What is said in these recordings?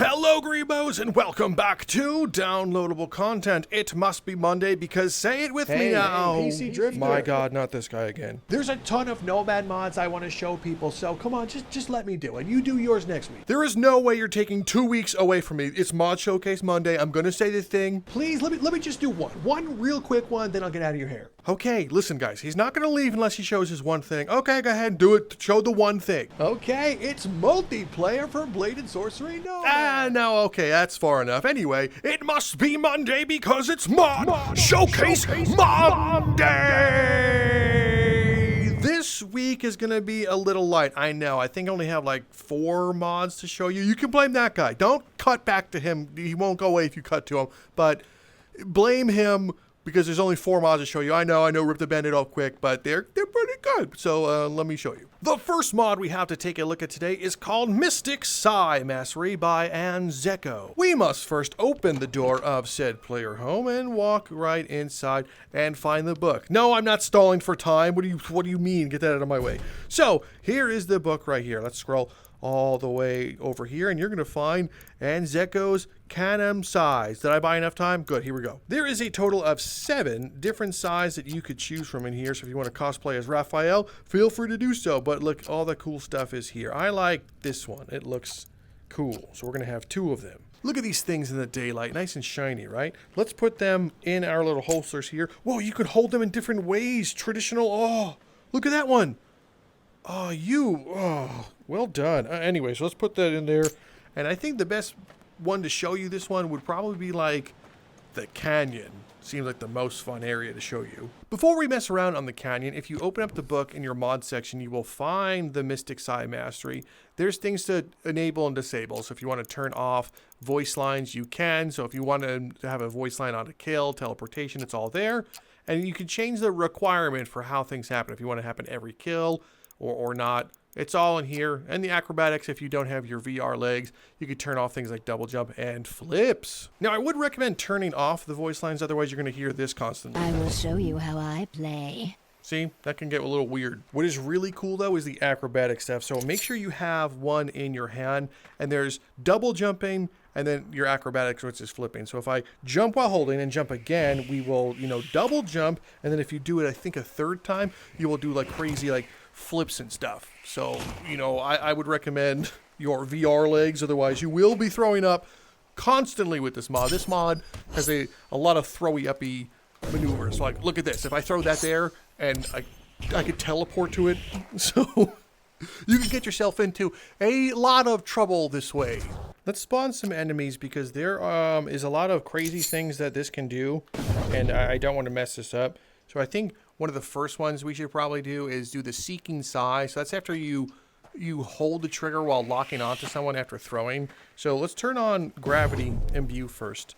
Hello, Greebos, and welcome back to Downloadable Content. It must be Monday because say it with me now. Hey, PC Drifter. My God, not this guy again. There's a ton of Nomad mods I want to show people, so come on, just let me do it. You do yours next week. There is no way you're taking 2 weeks away from me. It's Mod Showcase Monday. I'm gonna say the thing. Please, let me just do one real quick one, then I'll get out of your hair. Okay, listen, guys. He's not gonna leave unless he shows his one thing. Okay, go ahead and do it. Show the one thing. Okay, it's multiplayer for Bladed Sorcery Nomad. No, okay, that's far enough. Anyway, it must be Monday because it's Mod Showcase Monday! This week is going to be a little light. I know. I think I only have like 4 mods to show you. You can blame that guy. Don't cut back to him. He won't go away if you cut to him. But blame him because there's only 4 mods to show you. I know, rip the Band-Aid off quick, but they're pretty good. So let me show you. The first mod we have to take a look at today is called Mystic Sai Mastery by Anzeko. We must first open the door of said player home and walk right inside and find the book. No, I'm not stalling for time. What do you mean? Get that out of my way. So here is the book right here. Let's scroll all the way over here, and you're going to find Anzeko's Kahnun size. Did I buy enough time? Good, here we go. There is a total of 7 different sizes that you could choose from in here, so if you want to cosplay as Raphael, feel free to do so, but look, all the cool stuff is here. I like this one. It looks cool, so we're going to have 2 of them. Look at these things in the daylight, nice and shiny, right? Let's put them in our little holsters here. Whoa, you could hold them in different ways. Traditional, oh, look at that one. Oh, well done. Anyway, so let's put that in there. And I think the best one to show you this one would probably be like the canyon. Seems like the most fun area to show you. Before we mess around on the canyon, if you open up the book in your mod section, you will find the Mystic Sai Mastery. There's things to enable and disable. So if you want to turn off voice lines, you can. So if you want to have a voice line on a kill, teleportation, it's all there. And you can change the requirement for how things happen. If you want to happen every kill, or not. It's all in here. And the acrobatics, if you don't have your VR legs, you could turn off things like double jump and flips. Now, I would recommend turning off the voice lines, otherwise you're going to hear this constantly. I will show you how I play. See, that can get a little weird. What is really cool, though, is the acrobatic stuff. So make sure you have one in your hand, and there's double jumping, and then your acrobatics, which is flipping. So if I jump while holding and jump again, we will, double jump, and then if you do it, I think a 3rd time, you will do like crazy, like, flips and stuff. So, I would recommend your VR legs, otherwise you will be throwing up constantly with this mod. This mod has a lot of throwy-uppy maneuvers. So, like, look at this. If I throw that there, and I could teleport to it, so you can get yourself into a lot of trouble this way. Let's spawn some enemies because there is a lot of crazy things that this can do, and I don't want to mess this up. So I think one of the first ones we should probably do is do the Seeking Sai. So that's after you hold the trigger while locking onto someone after throwing. So let's turn on Gravity Imbue first.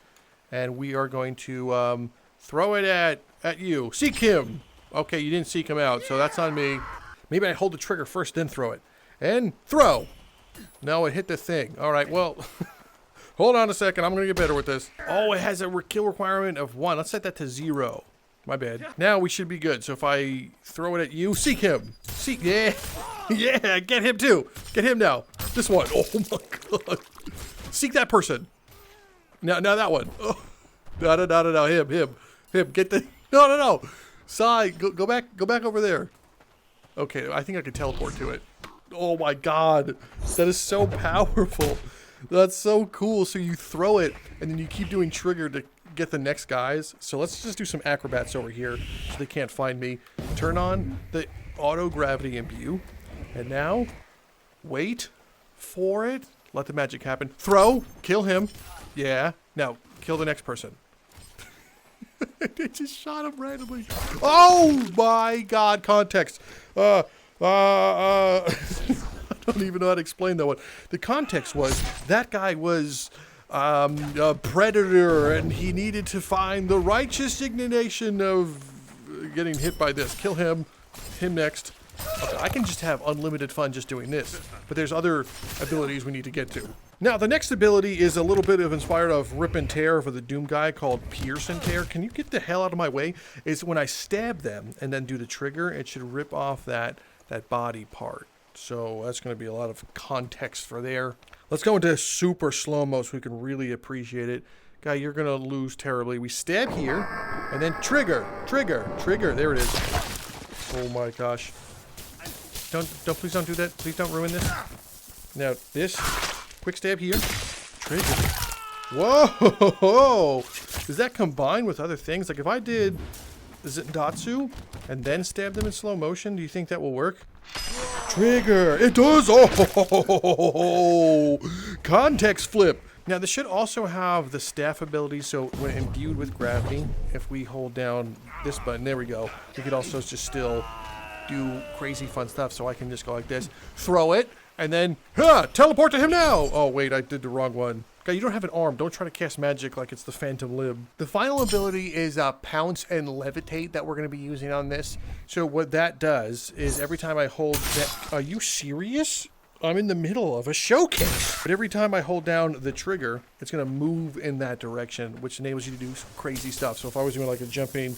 And we are going to throw it at you. Seek him! Okay, you didn't seek him out, so that's on me. Maybe I hold the trigger first, then throw it. And throw! No, it hit the thing. Alright, well, hold on a second. I'm going to get better with this. Oh, it has a kill requirement of 1. Let's set that to 0. My bad. Now we should be good. So if I throw it at you, seek him. Seek, yeah. Yeah, get him too. Get him now. This one. Oh my God. Seek that person. Now that one. Oh. No. Him. Get the, no. Sai, go back over there. Okay, I think I can teleport to it. Oh my God. That is so powerful. That's so cool. So you throw it and then you keep doing trigger to get the next guys. So let's just do some acrobats over here so they can't find me. Turn on the auto gravity imbue, and now wait for it. Let the magic happen. Throw, kill him. Yeah. Now kill the next person. It just shot him randomly. Oh my God! Context. I don't even know how to explain that one. The context was that guy was a predator, and he needed to find the righteous indignation of getting hit by this. Kill him next. Okay, I can just have unlimited fun just doing this, but there's other abilities we need to get to. Now, the next ability is a little bit of inspired of Rip and Tear for the Doom guy called Pierce and Tear. Can you get the hell out of my way? It's when I stab them and then do the trigger, it should rip off that body part. So that's going to be a lot of context for there. Let's go into super slow-mo so we can really appreciate it. Guy, you're gonna lose terribly. We stab here, and then trigger. There it is. Oh my gosh. Please don't do that. Please don't ruin this. Now, this. Quick stab here. Trigger. Whoa! Does that combine with other things? Like if I did Zangetsu and then stab them in slow motion, do you think that will work? Trigger! It does! Oh! Context flip! Now this should also have the staff ability, so when imbued with gravity, if we hold down this button, there we go, we could also just still do crazy fun stuff. So I can just go like this, throw it, and then, teleport to him now! Oh wait, I did the wrong one. Guy, you don't have an arm. Don't try to cast magic like it's the Phantom Limb. The final ability is Pounce and Levitate that we're going to be using on this. So what that does is every time I hold that... Are you serious? I'm in the middle of a showcase. But every time I hold down the trigger, it's going to move in that direction, which enables you to do some crazy stuff. So if I was doing like a jumping,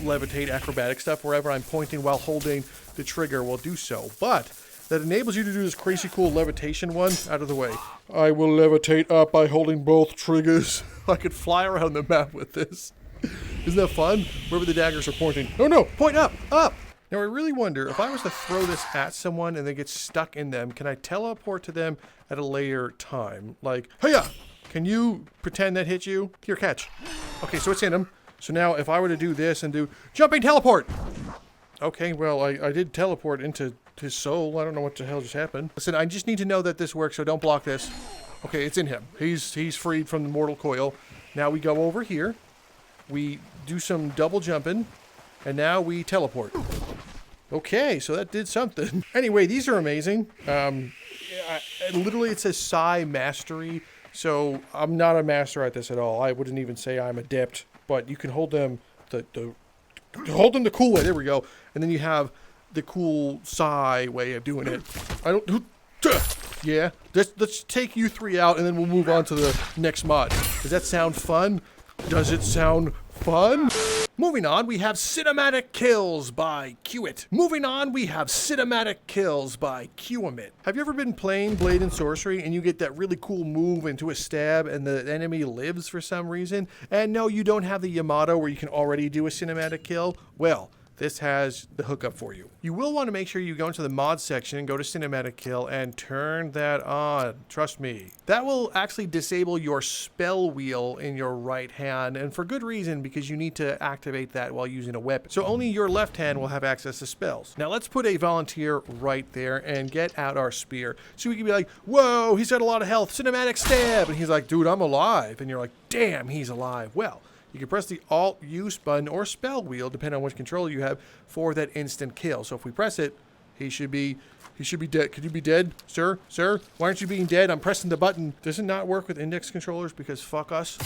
levitate, acrobatic stuff, wherever I'm pointing while holding the trigger, will do so. But that enables you to do this crazy cool levitation one. Out of the way. I will levitate up by holding both triggers. I could fly around the map with this. Isn't that fun? Wherever the daggers are pointing. Oh no, point up, up! Now I really wonder, if I was to throw this at someone and they get stuck in them, can I teleport to them at a later time? Like, hiya! Can you pretend that hit you? Here, catch. Okay, so it's in him. So now if I were to do this and do jumping teleport! Okay, well, I did teleport into his soul. I don't know what the hell just happened. Listen, I just need to know that this works, so don't block this. Okay, it's in him. He's freed from the mortal coil. Now we go over here. We do some double jumping. And now we teleport. Okay, so that did something. Anyway, these are amazing. Literally, it says Psi Mastery. So I'm not a master at this at all. I wouldn't even say I'm adept. But you can hold them hold them the cool way. There we go. And then you have the cool Psi way of doing it. Yeah. Let's take you three out, and then we'll move on to the next mod. Does that sound fun? Does it sound fun? Moving on, we have Cinematic Kills by kewemit. Have you ever been playing Blade and Sorcery and you get that really cool move into a stab and the enemy lives for some reason? And no, you don't have the Yamato where you can already do a cinematic kill? Well, this has the hookup for you. You will want to make sure you go into the mod section and go to Cinematic Kill and turn that on. Trust me. That will actually disable your spell wheel in your right hand, and for good reason, because you need to activate that while using a weapon. So only your left hand will have access to spells. Now let's put a volunteer right there and get out our spear. So we can be like, whoa, he's got a lot of health, cinematic stab. And he's like, dude, I'm alive. And you're like, damn, he's alive. Well, you can press the Alt Use button or spell wheel, depending on which controller you have, for that instant kill. So if we press it, he should be dead. Could you be dead, sir? Sir, why aren't you being dead? I'm pressing the button. Does it not work with index controllers? Because fuck us.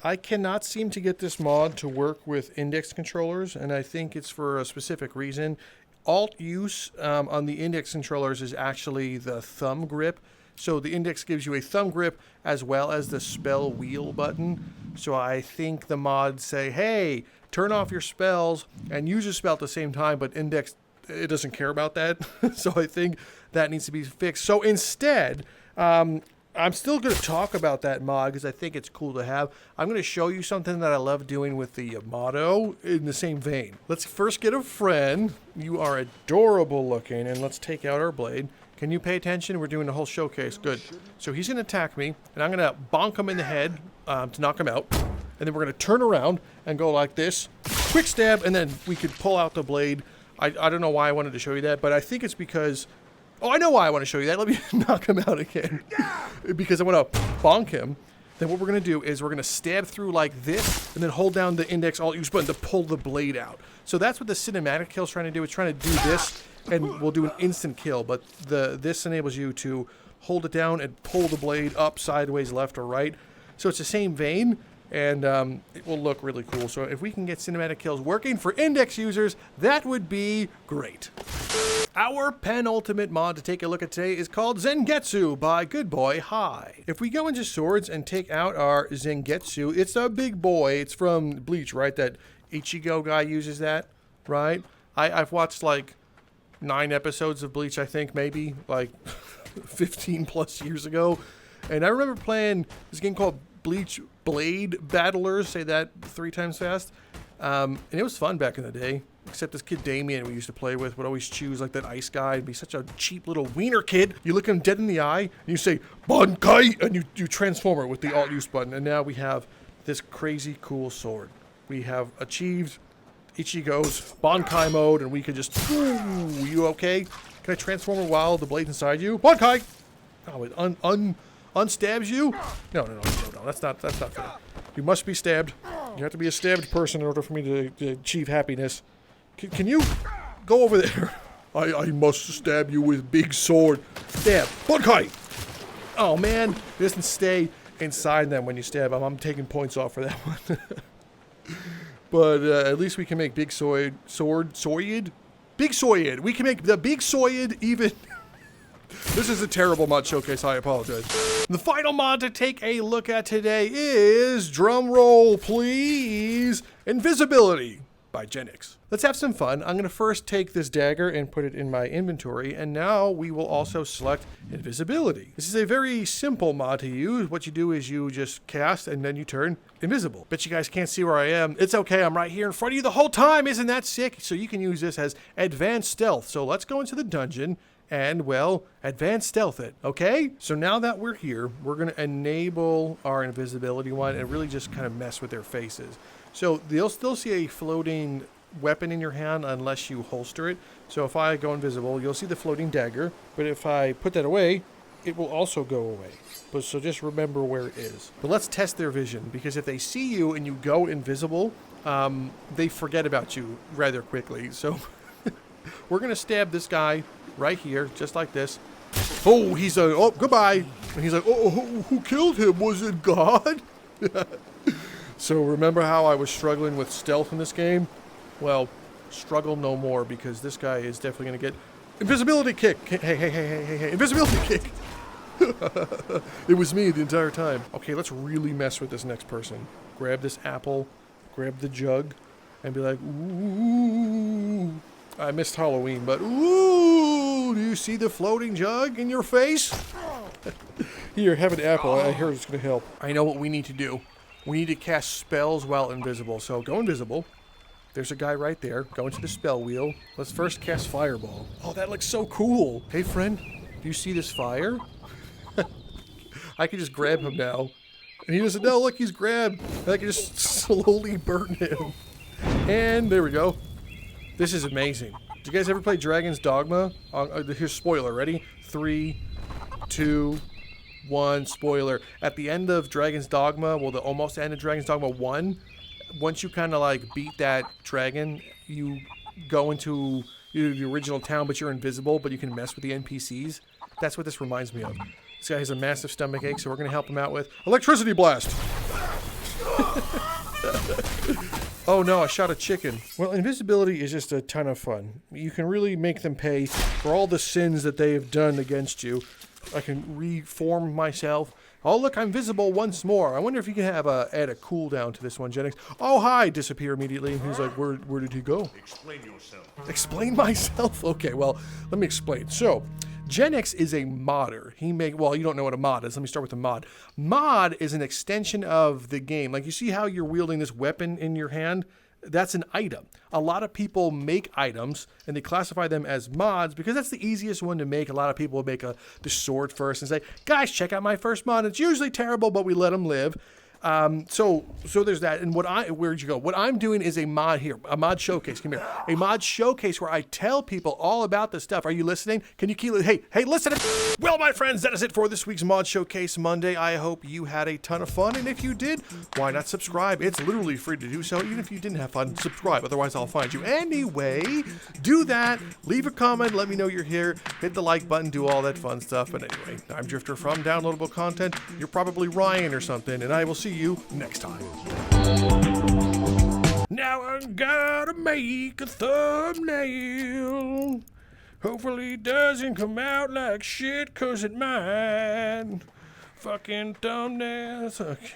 I cannot seem to get this mod to work with index controllers, and I think it's for a specific reason. Alt Use on the index controllers is actually the thumb grip. So the index gives you a thumb grip as well as the spell wheel button. So I think the mods say, hey, turn off your spells and use your spell at the same time, but index, it doesn't care about that. So I think that needs to be fixed. So instead, I'm still going to talk about that mod because I think it's cool to have. I'm going to show you something that I love doing with the Yamato in the same vein. Let's first get a friend. You are adorable looking, and let's take out our blade. Can you pay attention? We're doing the whole showcase. Good. So he's going to attack me, and I'm going to bonk him in the head to knock him out. And then we're going to turn around and go like this. Quick stab, and then we could pull out the blade. I don't know why I wanted to show you that, but I think it's because... Oh, I know why I want to show you that. Let me knock him out again. Because I want to bonk him. Then what we're going to do is we're going to stab through like this, and then hold down the index Alt Use button to pull the blade out. So that's what the cinematic kill is trying to do. It's trying to do this, and we'll do an instant kill. But this enables you to hold it down and pull the blade up, sideways, left, or right. So it's the same vein, and it will look really cool. So if we can get cinematic kills working for index users, that would be great. Our penultimate mod to take a look at today is called Zangetsu by Good Boy High. If we go into swords and take out our Zangetsu, it's a big boy. It's from Bleach, right? That Ichigo guy uses that, right? I've watched like 9 episodes of Bleach, I think, maybe, like 15 plus years ago. And I remember playing this game called Bleach Blade Battlers, say that 3 times fast. And it was fun back in the day. Except this kid Damien we used to play with would always choose like that ice guy and be such a cheap little wiener kid. You look him dead in the eye and you say, Bankai! And you transform it with the Alt-Use button. And now we have this crazy cool sword. We have achieved Ichigo's Bankai mode and we could just, ooh, you okay? Can I transform it while the blade's inside you? Bankai! Oh, it unstabs you? No, that's not fair. You must be stabbed. You have to be a stabbed person in order for me to achieve happiness. Can you go over there? I must stab you with big sword. Stab. Bankai! Oh man, it doesn't stay inside them when you stab them. I'm taking points off for that one. But at least we can make big sword. Big Soyid. We can make the big Soyid even. This is a terrible mod showcase, I apologize. The final mod to take a look at today is, drum roll please, Invisibility by Jenix. Let's have some fun. I'm going to first take this dagger and put it in my inventory, and now we will also select Invisibility. This is a very simple mod to use. What you do is you just cast and then you turn invisible. Bet you guys can't see where I am. It's okay, I'm right here in front of you the whole time. Isn't that sick? So you can use this as advanced stealth. So let's go into the dungeon and, well, advanced stealth it, okay? So now that we're here, we're going to enable our invisibility one and really just kind of mess with their faces. So they'll still see a floating weapon in your hand unless you holster it. So if I go invisible, you'll see the floating dagger, but if I put that away, it will also go away. But so just remember where it is. But let's test their vision, because if they see you and you go invisible, they forget about you rather quickly. So we're going to stab this guy right here, just like this. Oh, he's a, oh, goodbye. And he's like, oh, who killed him? Was it God? So remember how I was struggling with stealth in this game? Well, struggle no more, because this guy is definitely going to get invisibility kick. Hey, invisibility kick. It was me the entire time. Okay, let's really mess with this next person. Grab this apple, grab the jug, and be like, ooh. I missed Halloween, but ooh, do you see the floating jug in your face? Here, have an apple. I heard it's going to help. I know what we need to do. We need to cast spells while invisible. So go invisible. There's a guy right there. Go into the spell wheel. Let's first cast Fireball. Oh, that looks so cool. Hey, friend, do you see this fire? I can just grab him now. And he doesn't know. Look, he's grabbed. And I can just slowly burn him. And there we go. This is amazing. Did you guys ever play Dragon's Dogma? Here's spoiler. Ready? 3, 2, 1. Spoiler. At the end of Dragon's Dogma, well, the almost end of Dragon's Dogma 1, once you kind of like beat that dragon, you go into the original town, but you're invisible, but you can mess with the NPCs. That's what this reminds me of. This guy has a massive stomach ache, so we're going to help him out with Electricity Blast. Oh no, I shot a chicken. Well, invisibility is just a ton of fun. You can really make them pay for all the sins that they have done against you. I can reform myself. Oh look, I'm visible once more. I wonder if you can have add a cooldown to this one, Jenix. Oh hi, disappear immediately. And he's like, where did he go? Explain yourself. Explain myself? Okay, well, let me explain. So, Jenix is a modder. Well, you don't know what a mod is. Let me start with a mod. Mod is an extension of the game. Like, you see how you're wielding this weapon in your hand? That's an item. A lot of people make items and they classify them as mods because that's the easiest one to make. A lot of people make the sword first and say, guys, check out my first mod. It's usually terrible, but we let them live. So there's that. And where'd you go? What I'm doing is a mod here, a mod showcase. Come here. A mod showcase where I tell people all about this stuff. Are you listening? Can you keep, hey, listen. Well, my friends, that is it for this week's Mod Showcase Monday. I hope you had a ton of fun. And if you did, why not subscribe? It's literally free to do so. Even if you didn't have fun, subscribe. Otherwise, I'll find you. Anyway, do that. Leave a comment. Let me know you're here. Hit the like button. Do all that fun stuff. But anyway, I'm Drifter from Downloadable Content. You're probably Ryan or something. And I will see you next time. Now I gotta make a thumbnail. Hopefully it doesn't come out like shit, 'cause it might. Fucking thumbnails. Okay,